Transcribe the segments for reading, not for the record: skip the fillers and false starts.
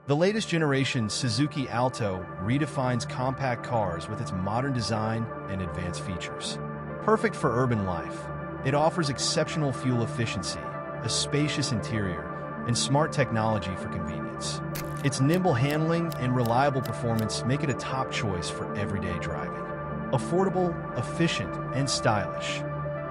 The latest generation Suzuki Alto redefines compact cars with its modern design and advanced features. Perfect for urban life, it offers exceptional fuel efficiency, a spacious interior, and smart technology for convenience. Its nimble handling and reliable performance make it a top choice for everyday driving. Affordable, efficient, and stylish,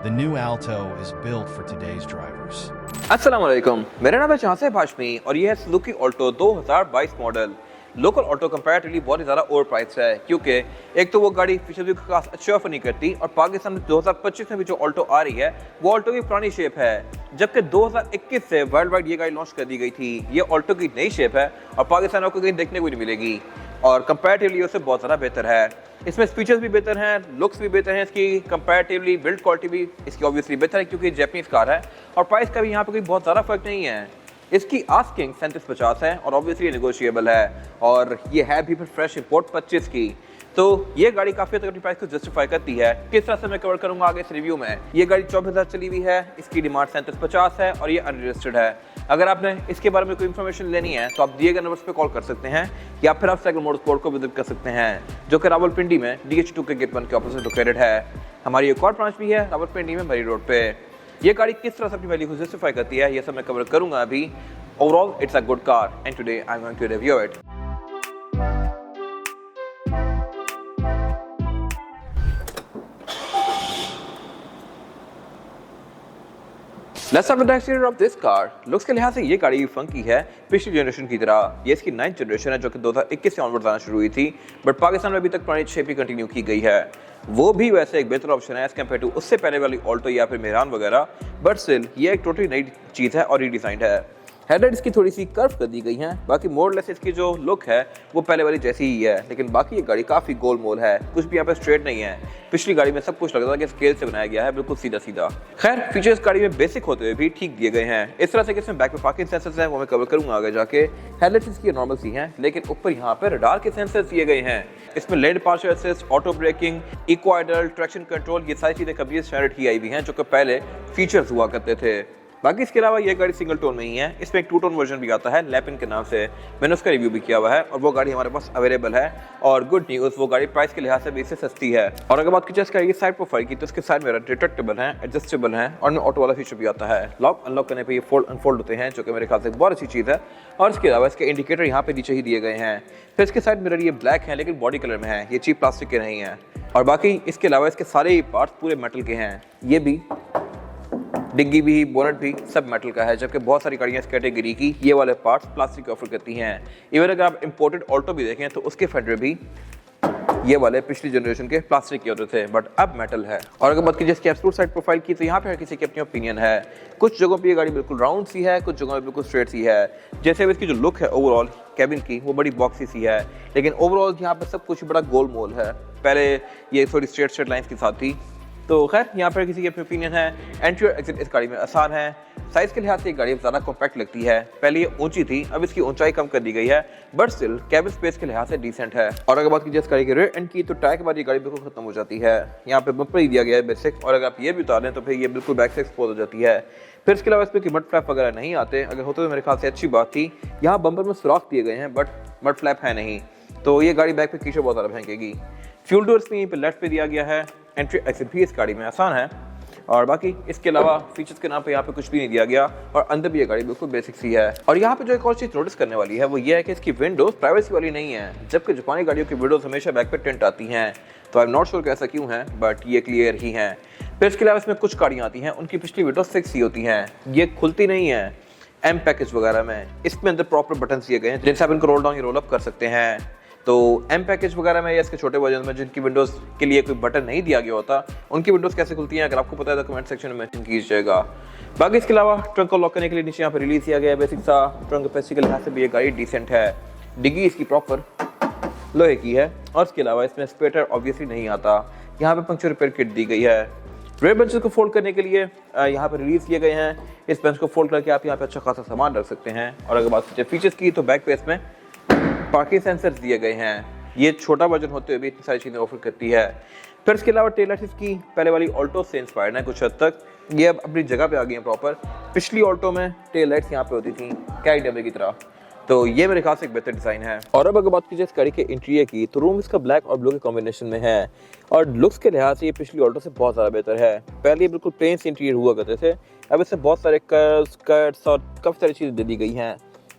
the new Alto is built for today's drivers. अस्सलाम वालेकुम, मेरा नाम है चाहसेब हाशमी और ये है Suzuki Alto 2022 model. Local Alto comparatively बहुत ही ज़्यादा ओवर प्राइस है, क्योंकि एक तो वो गाड़ी फीचर्स का खास अच्छा ऑफर नहीं करती और पाकिस्तान में 2025 में भी जो ऑल्टो आ रही है वो ऑल्टो की पुरानी शेप है, जबकि 2021 से वर्ल्ड वाइड ये गाड़ी लॉन्च कर दी गई थी। ये ऑल्टो की नई शेप है और पाकिस्तान को कहीं देखने को नहीं मिलेगी और कंपैरेटिवली उससे बहुत ज़्यादा बेहतर है। इसमें फीचर्स भी बेहतर हैं, लुक्स भी बेहतर हैं, इसकी कंपैरेटिवली बिल्ड क्वालिटी भी इसकी ऑब्वियसली बेहतर है क्योंकि जापानीज कार है और प्राइस का भी यहाँ पे कोई बहुत ज़्यादा फर्क नहीं है। इसकी आस्किंग 3750 है और ऑब्वियसली नेगोशिएबल है और ये है भी फिर फ्रेश इंपोर्ट 25 की, तो ये गाड़ी काफ़ी हद तक अपनी प्राइस को जस्टिफाई करती है। किस तरह से मैं कवर करूंगा आगे इस रिव्यू में। ये गाड़ी 24,000 चली हुई है, इसकी डिमांड 3750 है और ये अनरजिस्टर्ड है। अगर आपने इसके बारे में कोई इन्फॉर्मेशन लेनी है तो आप दिए गए नंबर्स पे कॉल कर सकते हैं या फिर आप साइकिल मोटरस्पोर्ट को विजिट कर सकते हैं, जो कि रावलपिंडी में DH2 के गेट 1 के ऑपोजिट लोकेटेड है। हमारी एक और ब्रांच भी है रावलपिंडी में मरी रोड पे। ये गाड़ी किस तरह से अपनी वैल्यू को जस्टिफाई करती है ये सब मैं कवर करूंगा अभी। Overall it's a good car and today I am going to review it. Let's start with the exterior of this car. Looks के लिहाज से ये गाड़ी फंकी है पिछली जनरेशन की तरह। ये इसकी 9th जनरेशन है जो कि 2021 से ऑनवर्ड आना शुरू हुई थी, बट पाकिस्तान में अभी तक पुरानी शेप ही कंटिन्यू की गई है। वो भी वैसे एक बेहतर ऑप्शन है एज कम्पेयर टू उससे पहले वाली ऑल्टो या फिर मेहरान वगैरह, बट स्टिल ये एक टोटली नई चीज़ है और रीडिजाइंड है। हेडलाइट इसकी थोड़ी सी कर्व कर दी गई हैं, बाकी मोरलेस इसकी जो लुक है वो पहले वाली जैसी ही है, लेकिन बाकी ये गाड़ी काफ़ी गोल मोल है, कुछ भी यहाँ पे स्ट्रेट नहीं है। पिछली गाड़ी में सब कुछ लगता था कि स्केल से बनाया गया है, बिल्कुल सीधा सीधा। खैर फीचर्स गाड़ी में बेसिक होते हुए भी ठीक दिए गए हैं। इस तरह से कि इसमें बैक में पार्किंग सेंसर्स हैं, वो मैं कवर करूंगा आगे जाके। हेडलाइट्स इसकी नॉर्मल सी हैं, लेकिन ऊपर यहाँ पे रडार के सेंसर्स दिए गए हैं। इसमें लेड partial assist, auto braking, eco idle, traction control, ये सारी चीज़ें कभी स्टैंडर्ड ही आई हुई हैं जो कि पहले फीचर्स हुआ करते थे। बाकी इसके अलावा ये गाड़ी सिंगल टोन में ही है, इसमें एक 2 टोन वर्जन भी आता है लैपिन के नाम से, मैंने उसका रिव्यू भी किया हुआ है और वो गाड़ी हमारे पास अवेलेबल है। और गुड न्यूज़, वो गाड़ी प्राइस के लिहाज से भी इससे सस्ती है। और अगर बात की जाए इसका साइड प्रोफाइल की तो इसके साइड मिरर रिट्रैक्टेबल है, एडजस्टेबल है और ऑटो वाला फीचर भी आता है। लॉक अनलॉक करने पर ये फोल्ड अनफोल्ड होते हैं, जो कि मेरे ख्याल से बहुत अच्छी चीज़ है। और इसके अलावा इसके इंडिकेटर यहाँ पे नीचे ही दिए गए हैं। फिर इसके साइड मिरर ये ब्लैक है लेकिन बॉडी कलर में है, ये चीप प्लास्टिक के नहीं है। और बाकी इसके अलावा इसके सारे पार्ट्स पूरे मेटल के हैं, ये भी डिग्गी भी, बोनट भी सब मेटल का है, जबकि बहुत सारी गाड़ियाँ इस कैटेगरी की ये वाले पार्ट्स प्लास्टिक के ऑफर करती हैं। इवन अगर आप इंपोर्टेड ऑल्टो भी देखें तो उसके फेंडर भी ये वाले पिछली जनरेशन के प्लास्टिक के होते थे, बट अब मेटल है। और अगर बात कीजिए इसकी एब्सोल्यूट साइड प्रोफाइल की तो यहाँ पे हर किसी की अपनी ओपिनियन है। कुछ जगहों पे ये गाड़ी बिल्कुल राउंड सी है, कुछ जगहों पे बिल्कुल स्ट्रेट सी है। जैसे इसकी जो लुक है ओवरऑल कैबिन की वो बड़ी बॉक्सी सी है, लेकिन ओवरऑल यहाँ पे सब कुछ बड़ा गोल मोल है। पहले ये थोड़ी स्ट्रेट लाइन्स के साथ थी, तो खैर यहाँ पर किसी की अपनी ओपिनियन है। एंट्री और एग्जिट इस गाड़ी में आसान है। साइज़ के लिहाज से ये गाड़ी ज़्यादा कॉम्पैक्ट लगती है, पहले ये ऊंची थी, अब इसकी ऊंचाई कम कर दी गई है, बट स्टिल कैबिन स्पेस के लिहाज से डिसेंट है। और अगर बात कीजिए इस गाड़ी के रेयर एंड की तो टायर के बाद ये गाड़ी बिल्कुल खत्म हो जाती है। यहाँ पे बम्पर ही दिया गया है बेसिक, और अगर आप ये भी उतार लें तो फिर ये बिल्कुल बैक से एक्सपोज हो जाती है। फिर इसके अलावा इसमें मड फ्लैप वगैरह नहीं आते, अगर होते तो मेरे ख्याल से अच्छी बात थी। यहाँ बम्पर में सुराख दिए गए हैं बट मड फ्लैप है नहीं, तो ये गाड़ी बैक पे कीशे बहुत ज़्यादा फेंकेगी। फ्यूल डोर्स भी पे लेफ्ट पे दिया गया है। एंट्री एग्जिट भी इस गाड़ी में आसान है। और बाकी इसके अलावा फीचर्स के नाम पे यहाँ पे कुछ भी नहीं दिया गया और अंदर भी ये गाड़ी बिल्कुल बेसिक सी है। और यहाँ पे जो एक और चीज़ नोटिस करने वाली है वो ये है कि इसकी विंडोज प्राइवेसी वाली नहीं है, जबकि जापानी गाड़ियों की विंडोज हमेशा बैक पे टिंट आती हैं। तो आई एम नॉट श्योर कि ऐसा क्यों है, बट ये क्लियर ही है। फिर इसके अलावा इसमें कुछ गाड़ियाँ आती हैं उनकी पिछली विंडोज 6 ही होती हैं, ये खुलती नहीं है। एम पैकेज वगैरह में इसमें अंदर प्रॉपर बटन दिए गए हैं जिनसे आप इनको रोल डाउन या रोल अप कर सकते हैं। तो एम पैकेज वगैरह में या इसके छोटे वर्जन में जिनकी विंडोज़ के लिए कोई बटन नहीं दिया गया होता, उनकी विंडोज़ कैसे खुलती हैं अगर आपको पता है तो कमेंट सेक्शन में मेंशन कीजिएगा। बाकी इसके अलावा ट्रंक को लॉक करने के लिए नीचे यहाँ पर रिलीज किया गया है बेसिक सा। ट्रंक कैपेसिटी के लिहाज से भी ये गाड़ी डिसेंट है। डिग्गी इसकी प्रॉपर लोहे की है और इसके अलावा इसमें स्पेटर ऑब्वियसली नहीं आता। यहाँ पे पंक्चर रिपेयर किट दी गई है। रेयर बेंचेस को फोल्ड करने के लिए यहाँ पर रिलीज किए गए हैं। इस बेंच को फोल्ड करके आप यहाँ पे अच्छा खासा सामान रख सकते हैं। और अगर बात कीजिए फीचर्स की तो बैक पे इसमें पार्किंग सेंसर्स दिए गए हैं, ये छोटा वर्जन होते हुए भी इतनी सारी चीज़ें ऑफर करती है। फिर इसके अलावा टेल लाइट्स की पहले वाली ऑल्टो से इंस्पायर्ड है कुछ हद तक, ये अब अपनी जगह पे आ गई हैं प्रॉपर। पिछली ऑल्टो में टेल लाइट्स यहाँ पे होती थी कैरी डब्बे की तरह, तो ये मेरे ख्याल से एक बेहतर डिज़ाइन है। और अब अगर बात कीजिए इस गाड़ी के इंटीरियर की, तो रूम इसका ब्लैक और ब्लू के कॉम्बिनेशन में है और लुक्स के लिहाज से ये पिछली ऑल्टो से बहुत ज़्यादा बेहतर है। पहले ये बिल्कुल प्लेन से इंटीरियर हुआ करते थे, अब इससे बहुत सारे कर्व्स, कट्स और काफ़ी सारी चीज़ें दे दी गई हैं।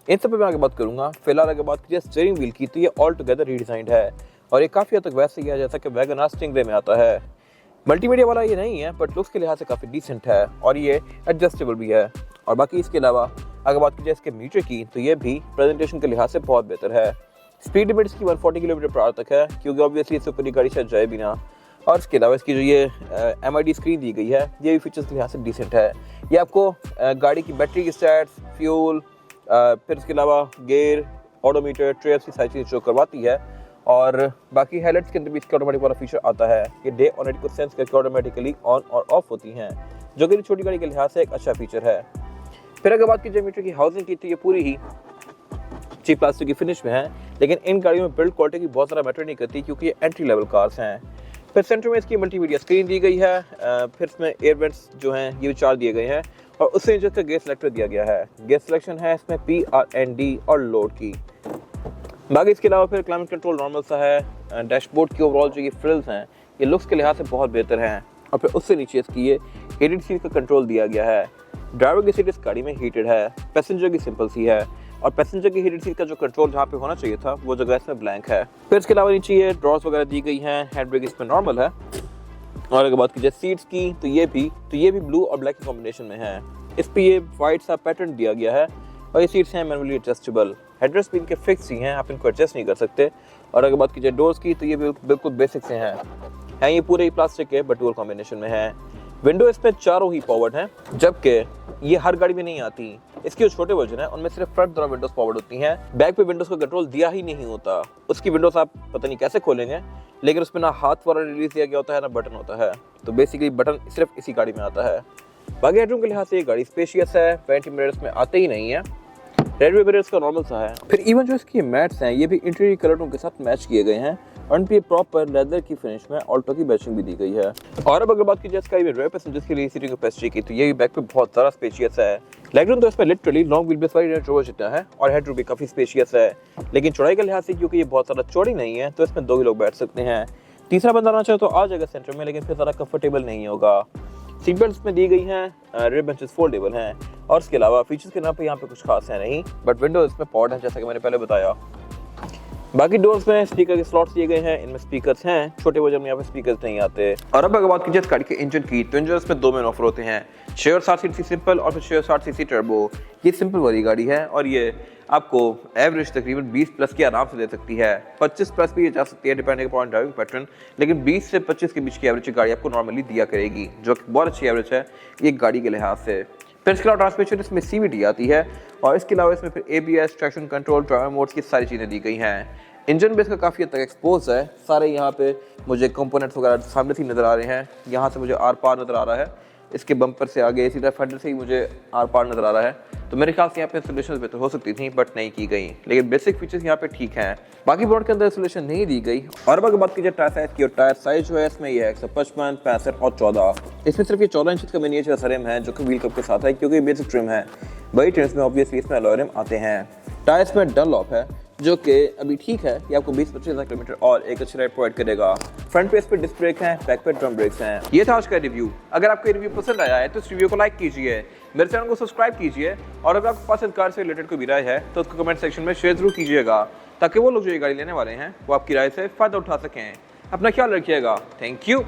इन सब पर मैं आगे बात करूँगा। फिलहाल अगर बात कीजिए स्टीयरिंग व्हील की, तो ये ऑल टुगेदर रीडिज़ाइंड है और ये काफ़ी हद तक वैसे ही है जैसा कि वैगन आर स्टिंगरे में आता है। मल्टीमीडिया वाला ये नहीं है, बट लुक्स के लिहाज से काफ़ी डिसेंट है और ये एडजस्टेबल भी है। और बाकी इसके अलावा अगर बात की जाए इसके मीटर की, तो ये भी प्रेजेंटेशन के लिहाज से बहुत बेहतर है। स्पीड लिमिट इसकी 140 किलोमीटर पर आवर तक है, क्योंकि ऑब्वियसली इससे ऊपर गाड़ी शायद जाए भी ना। और इसके अलावा इसकी जो ये MID स्क्रीन दी गई है, ये भी फीचर्स के लिहाज से डिसेंट है। ये आपको गाड़ी की बैटरी की स्टैट्स, फ्यूल, फिर इसके अलावा गेयर, ऑडोमीटर, ट्रेप्स की सारी चीज़ शो करवाती है। और बाकी हेडलाइट्स के अंदर भी इसका ऑटोमेटिक वाला फीचर आता है। ये डे और नाइट को सेंस करके ऑटोमेटिकली ऑन और ऑफ होती हैं, जो कि छोटी गाड़ी के लिहाज से एक अच्छा फीचर है। फिर अगर बात कीजिए मीटर की हाउसिंग की, तो ये पूरी ही चीप प्लास्टिक की फिनिश में है, लेकिन इन गाड़ियों में बिल्ड क्वालिटी की बहुत ज़्यादा मैटर नहीं करती, क्योंकि ये एंट्री लेवल कार्स हैं। फिर सेंटर में इसकी मल्टीमीडिया स्क्रीन दी गई है। फिर इसमें एयर वेंट्स जो हैं ये भी 4 दिए गए हैं और उससे नीचे इसका गेयर सेलेक्टर दिया गया है। गेयर सिलेक्शन है इसमें PRND और लोड की। बाकी इसके अलावा फिर क्लाइमेट कंट्रोल नॉर्मल सा है। डैशबोर्ड की ओवरऑल जो ये फ्रिल्स हैं ये लुक्स के लिहाज से बहुत बेहतर हैं और फिर उससे नीचे इसकी ये हीटेड सीट का कंट्रोल दिया गया है। ड्राइवर की सीट इस गाड़ी में हीटेड है, पैसेंजर की सिंपल सी है और पैसेंजर की हीटेड सीट का जो कंट्रोल जहाँ पे होना चाहिए था वो जगह इसमें ब्लैंक है। फिर इसके अलावा नीचे ये ड्रॉर्स वगैरह दी गई हैं। हैंड ब्रेक इसमें नॉर्मल है। और अगर बात की जाए सीट्स की, तो ये भी ब्लू और ब्लैक के कॉम्बिनेशन में है। इस पर ये वाइट सा पैटर्न दिया गया है और ये सीट्स हैं मैनुअली एडजस्टेबल। हेडरेस्ट भी इनके फिक्स ही हैं, आप इनको एडजस्ट नहीं कर सकते। और अगर बात की जाए डोर्स की, तो ये बिल्कुल बेसिक से हैं ये पूरे ही प्लास्टिक के बट डुअल कॉम्बिनेशन में है। विंडो इसमें चारों ही पावर्ड हैं, जबकि ये हर गाड़ी में नहीं आती। इसके जो छोटे वर्जन है उनमें सिर्फ फ्रंट दोनों विंडोज पावर्ड होती हैं। बैक पे विंडोज का कंट्रोल दिया ही नहीं होता। उसकी विंडोज आप पता नहीं कैसे खोलेंगे, लेकिन उसमें ना हाथ वाला रिलीज दिया गया होता है ना बटन होता है, तो बेसिकली बटन सिर्फ इसी गाड़ी में आता है। बाकी हेडरूम के लिहाज से ये गाड़ी स्पेशियस है। वेंटी मिरर्स में आते ही नहीं है। रेड मिरर्स का नॉर्मल सा है। फिर इवन जो इसकी मैट्स हैं ये भी इंटीरियर कलर टोन के साथ मैच किए गए हैं और उन पे प्रॉपर लेदर की फिनिश में ऑल्टो की बैचिंग भी दी गई है। और अब अगर बात की जाए स्काई में रेयर पैसेंजर्स के लिए सीटिंग कैपेसिटी की, तो ये भी बैक पे बहुत ज़्यादा स्पेशियस है। लेगरूम तो इसमें लिटरली लॉन्ग व्हील बेस वाली रेंज रोवर जितना है और हेडरूम भी काफ़ी स्पेशियस है, लेकिन चौड़ाई के लिहाज से क्योंकि ये बहुत ज़्यादा चौड़ी नहीं है तो इसमें 2 ही लोग बैठ सकते हैं। तीसरा बंदा आना चाहे तो आ जाएगा सेंटर में, लेकिन फिर ज़्यादा कंफर्टेबल नहीं होगा। सीट बेल्ट में दी गई हैं, रेयर बेंचेस फोल्डेबल हैं और इसके अलावा फीचर्स के नाम पे यहाँ पे कुछ खास है नहीं, बट विंडो इसमें पॉड है जैसा कि मैंने पहले बताया। बाकी डोर्स में स्पीकर के स्लॉट्स दिए गए हैं, इनमें स्पीकर्स हैं। छोटे वर्जन में यहाँ पे स्पीकर्स नहीं आते। और अब अगर बात कीजिए गाड़ी के इंजन की, तो इंजन इसमें 2 मेन ऑफर होते हैं, 660cc सिंपल और फिर 660cc टर्बो। ये सिंपल वाली गाड़ी है और ये आपको एवरेज तकरीबन 20 प्लस की आराम से दे सकती है। 25 प्लस भी ये जा सकती है डिपेंडिंग अपॉन ड्राइविंग पैटर्न, लेकिन 20 से 25 के बीच की एवरेज गाड़ी आपको नॉर्मली दिया करेगी, जो कि बहुत अच्छी एवरेज है ये गाड़ी के लिहाज से। फिर इसके अलावा ट्रांसमिशन इसमें CVT आती है और इसके अलावा इसमें फिर ABS, traction control, driver modes की सारी चीज़ें दी गई हैं। इंजन बेस का काफ़ी हद तक एक्सपोज है। सारे यहाँ पे मुझे कंपोनेंट्स वगैरह सामने से नज़र आ रहे हैं। यहाँ से मुझे आर पार नज़र आ रहा है, इसके बम्पर से आगे सीधा फेंडर से ही मुझे आर पार नज़र आ रहा है। तो मेरे ख्याल से यहाँ पे इंस्टॉलेशन बेहतर हो सकती थी बट नहीं की गई, लेकिन बेसिक फीचर्स यहाँ पे ठीक हैं। बाकी बोर्ड के अंदर इंस्टॉलेशन नहीं दी गई। और अब अगर बात कीजिए टायर साइज की, और टायर साइज जो है इसमें ये है 155, 65 और 14। इसमें सिर्फ ये 14 इंच का मिनिएचर रिम है जो कि व्हील कप के साथ है, क्योंकि बेसिक ट्रिम है। बड़ी ट्रिम्स में ऑब्वियसली इसमें अलॉय रिम आते हैं। टायर्स में डनलॉप है जो कि अभी ठीक है, ये आपको 20-25 किलोमीटर और एक अच्छी राइड प्रोवाइड करेगा। फ्रंट पे इस पे डिस्क ब्रेक हैं, बैक पे ड्रम ब्रेक्स हैं। ये था आज का रिव्यू। अगर आपको ये रिव्यू पसंद आया है तो इस रिव्यू को लाइक कीजिए, मेरे चैनल को सब्सक्राइब कीजिए और अगर आपके पास इस कार से रिलेटेड कोई भी राय है तो उसको कमेंट सेक्शन में शेयर जरूर कीजिएगा, ताकि वो लोग जो ये गाड़ी लेने वाले हैं वो आपकी राय से फ़ायदा उठा सकें। अपना ख्याल रखिएगा। Thank you.